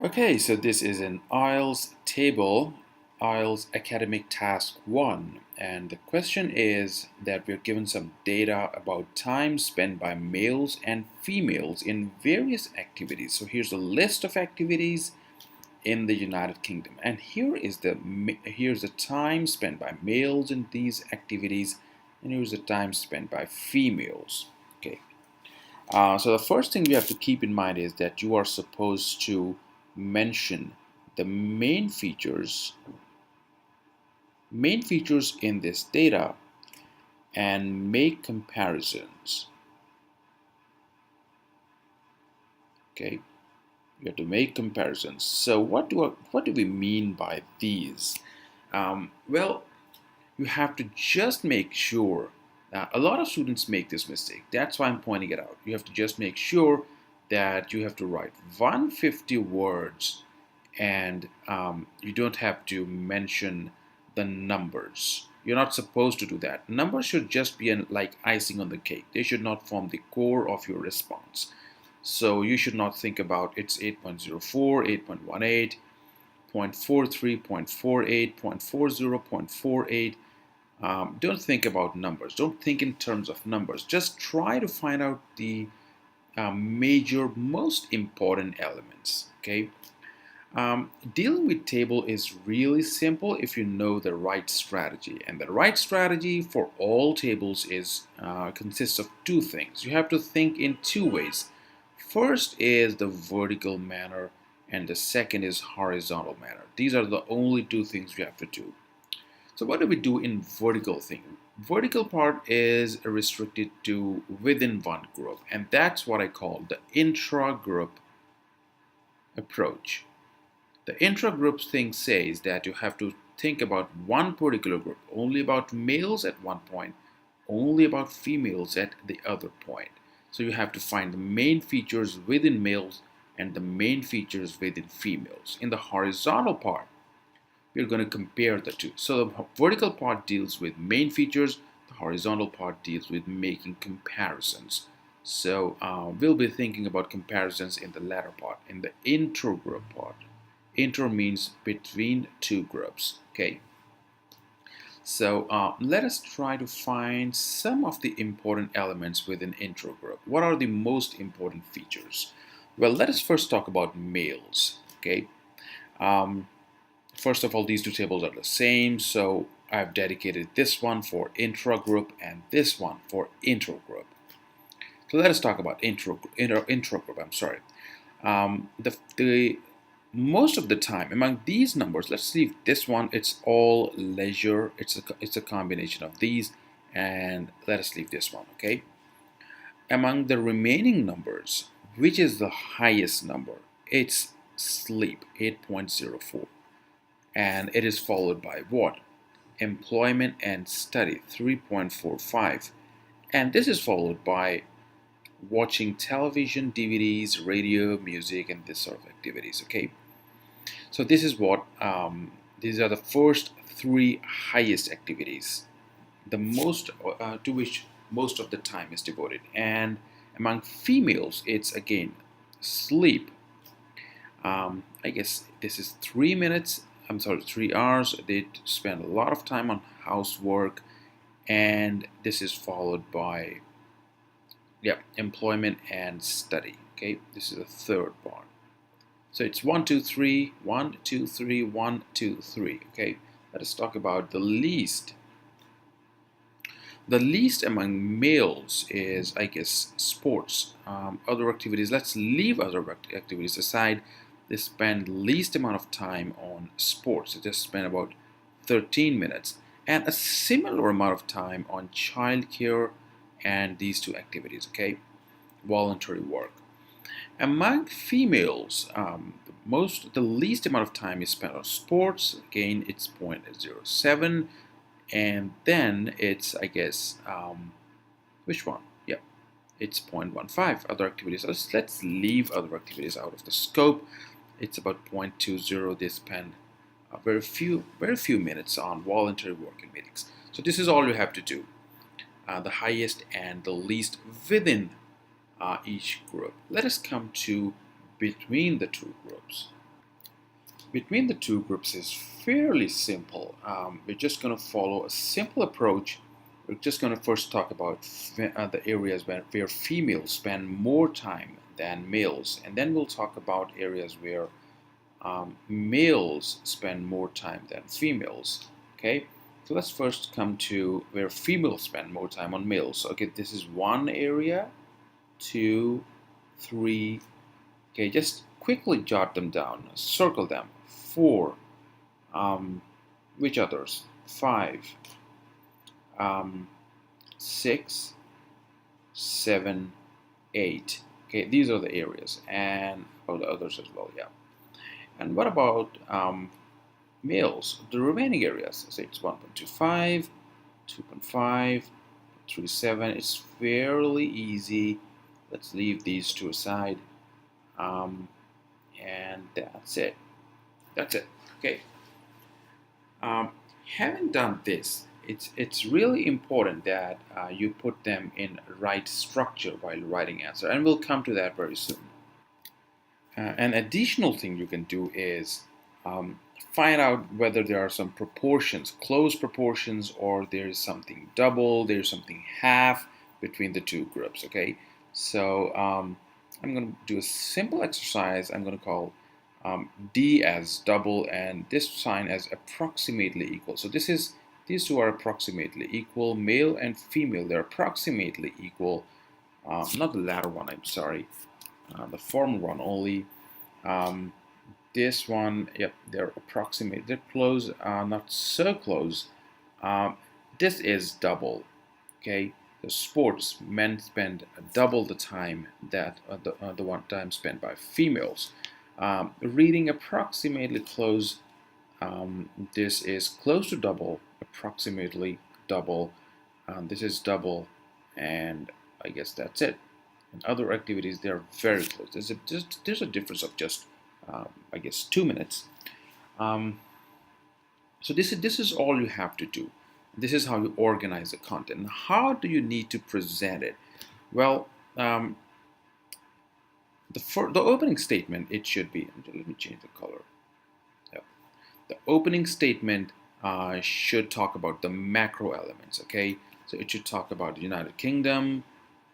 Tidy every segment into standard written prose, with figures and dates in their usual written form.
Okay, so this is an IELTS table, IELTS Academic Task 1. And the question is that we're given some data about time spent by males and females in various activities. So here's a list of activities in the United Kingdom. And here's the time spent by males in these activities, and here's the time spent by females. Okay. So the first thing we have to keep in mind is that you are supposed to mention the main features in this data and make comparisons. Okay, you have to make comparisons. So what do we mean by these? Well, you have to just make sure. A lot of students make this mistake. That's why I'm pointing it out. You have to just make sure that you have to write 150 words, and you don't have to mention the numbers. You're not supposed to do that. Numbers should just be like icing on the cake. They should not form the core of your response. So you should not think about it's 8.04, 8.18, 0.43, 0.48, 0.40, 0.48. Don't think about numbers. Don't think in terms of numbers. Just try to find out the major, most important elements. Okay. Dealing with table is really simple if you know the right strategy, and the right strategy for all tables is consists of two things. You have to think in two ways. First is the vertical manner, and the second is horizontal manner. These are the only two things you have to do. So what do we do in vertical thing? Vertical part is restricted to within one group, and that's what I call the intra-group approach. The intra-group thing says that you have to think about one particular group, only about males at one point, only about females at the other point. So you have to find the main features within males and the main features within females. In the horizontal part, we're going to compare the two. So the vertical part deals with main features, the horizontal part deals with making comparisons. So we'll be thinking about comparisons in the latter part, in the intergroup part. Inter means between two groups. Okay. So let us try to find some of the important elements within intergroup. What are the most important features? Well, let us first talk about males. Okay. First of all, these two tables are the same, so I've dedicated this one for intragroup and this one for intergroup. So let us talk about intragroup. I'm sorry. The most of the time among these numbers, let's leave this one. It's all leisure. It's a combination of these, and let us leave this one. Okay. Among the remaining numbers, which is the highest number? It's sleep, 8.04. And it is followed by what? Employment and study, 3.45. And this is followed by watching television, DVDs, radio, music, and this sort of activities. Okay, so this is what these are the first three highest activities, the most to which most of the time is devoted. And among females, it's again sleep. I guess this is 3 minutes. I'm sorry, 3 hours. They spend a lot of time on housework, and this is followed by employment and study. Okay, this is the third part. So it's 1, 2, 3, 1, 2, 3, 1, 2, 3. Okay, let us talk about the least. The least among males is, I guess, sports. Other activities. Let's leave other activities aside. They spend least amount of time on sports. They just spend about 13 minutes, and a similar amount of time on childcare and these two activities. Okay, voluntary work. Among females, the least amount of time is spent on sports. Again, it's 0.07, and then it's, I guess, which one? Yeah, it's 0.15. Other activities. Let's leave other activities out of the scope. It's about 0.20. They spend very few minutes on voluntary work and meetings. So this is all you have to do. The highest and the least within each group. Let us come to between the two groups. between the two groups is fairly simple. We're just going to follow a simple approach. We're just going to first talk about the areas where females spend more time than males, and then we'll talk about areas where males spend more time than females. Okay, so let's first come to where females spend more time on males. Okay, this is one area, two, three. Okay, just quickly jot them down, circle them. Four, which others? Five, 6, 7, 8. Okay, these are the areas, and the others as well. Yeah. And what about males? The remaining areas. Say it's 1.25, 2.5, 3.7. It's fairly easy. Let's leave these two aside. And that's it. That's it. Okay. Having done this, it's really important that you put them in right structure while writing answer, and we'll come to that very soon. An additional thing you can do is find out whether there are some proportions, close proportions, or there's something double, there's something half between the two groups. Okay, so I'm going to do a simple exercise. I'm going to call D as double and this sign as approximately equal. So these two are approximately equal, male and female. They're approximately equal. Not the latter one. I'm sorry. The former one only. This one, yep, they're approximate. They're close, not so close. This is double. Okay. The sports men spend double the time that the one time spent by females. Reading approximately close. This is close to double, approximately double. This is double, and I guess that's it. In other activities, they are very close. There's a difference of just, I guess, 2 minutes. So this is all you have to do. This is how you organize the content. How do you need to present it? Well, the opening statement, it should be, let me change the color. Yep. The opening statement should talk about the macro elements, okay? So it should talk about the United Kingdom,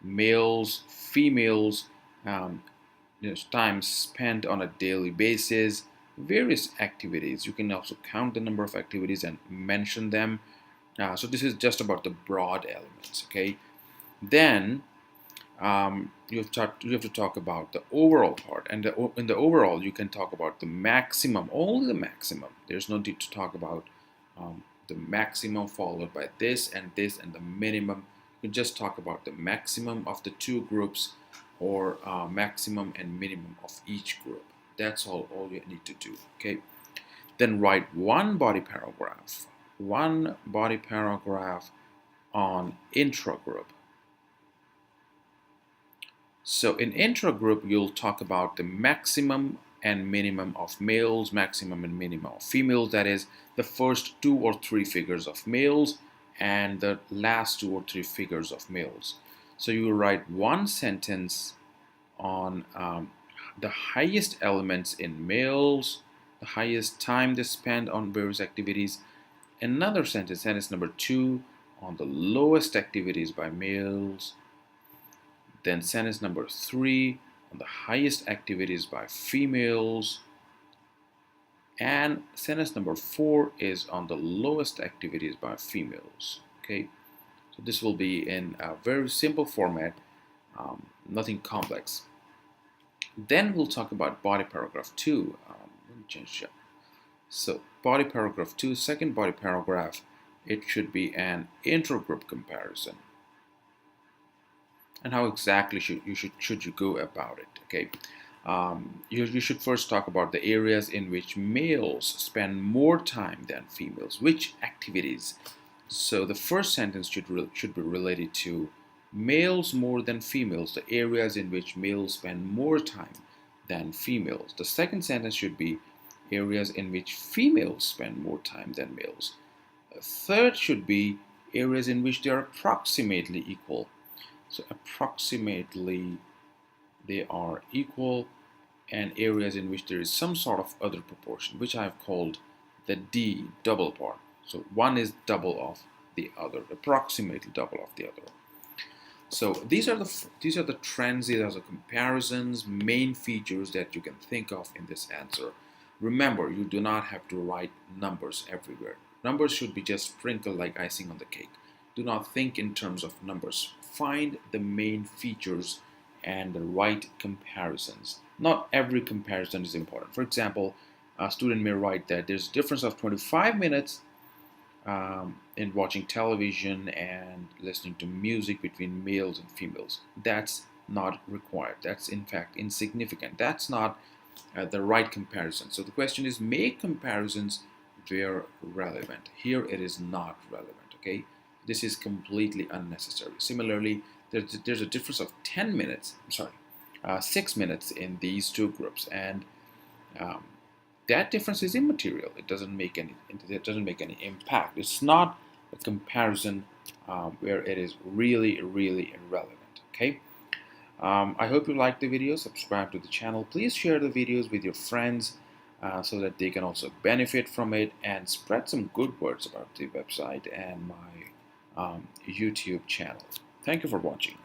males, females, time spent on a daily basis, various activities. You can also count the number of activities and mention them. So this is just about the broad elements, okay? Then you have to talk about the overall part, and in the overall you can talk about the maximum, only the maximum. There's no need to talk about the maximum followed by this and the minimum. You can just talk about the maximum of the two groups, or maximum and minimum of each group. That's all you need to do. Okay. Then write one body paragraph on intragroup. So in intragroup, you'll talk about the maximum and minimum of males, maximum and minimum of females. That is the first 2 or 3 figures of males and the last 2 or 3 figures of males. So you will write one sentence on the highest elements in males, the highest time they spend on various activities. Another sentence number 2, on the lowest activities by males. Then sentence number 3, on the highest activities by females. And sentence number 4 is on the lowest activities by females. Okay, so this will be in a very simple format, nothing complex. Then we'll talk about body paragraph 2. Let me change that. So body paragraph 2, second body paragraph, it should be an intergroup comparison. And how exactly should you go about it? Okay, you should first talk about the areas in which males spend more time than females. Which activities? So the first sentence should be related to males more than females, the areas in which males spend more time than females. The second sentence should be areas in which females spend more time than males. The third should be areas in which they are approximately equal. So approximately they are equal. and areas in which there is some sort of other proportion, which I've called the D double part. So one is double of the other, approximately double of the other. So these are the trends, these are the comparisons, main features that you can think of in this answer. Remember, you do not have to write numbers everywhere. Numbers should be just sprinkled like icing on the cake. Do not think in terms of numbers. Find the main features and the right comparisons. Not every comparison is important. For example, a student may write that there's a difference of 25 minutes in watching television and listening to music between males and females. That's not required. That's in fact insignificant. That's not the right comparison. So the question is, make comparisons where relevant. Here it is not relevant. Okay, this is completely unnecessary. Similarly, there's a difference of 10 minutes. I'm sorry, 6 minutes in these two groups, and um, that difference is immaterial. It doesn't make any impact. It's not a comparison where it is really irrelevant. Okay. I hope you liked the video. Subscribe to the channel. Please share the videos with your friends so that they can also benefit from it, and spread some good words about the website and my YouTube channel. Thank you for watching.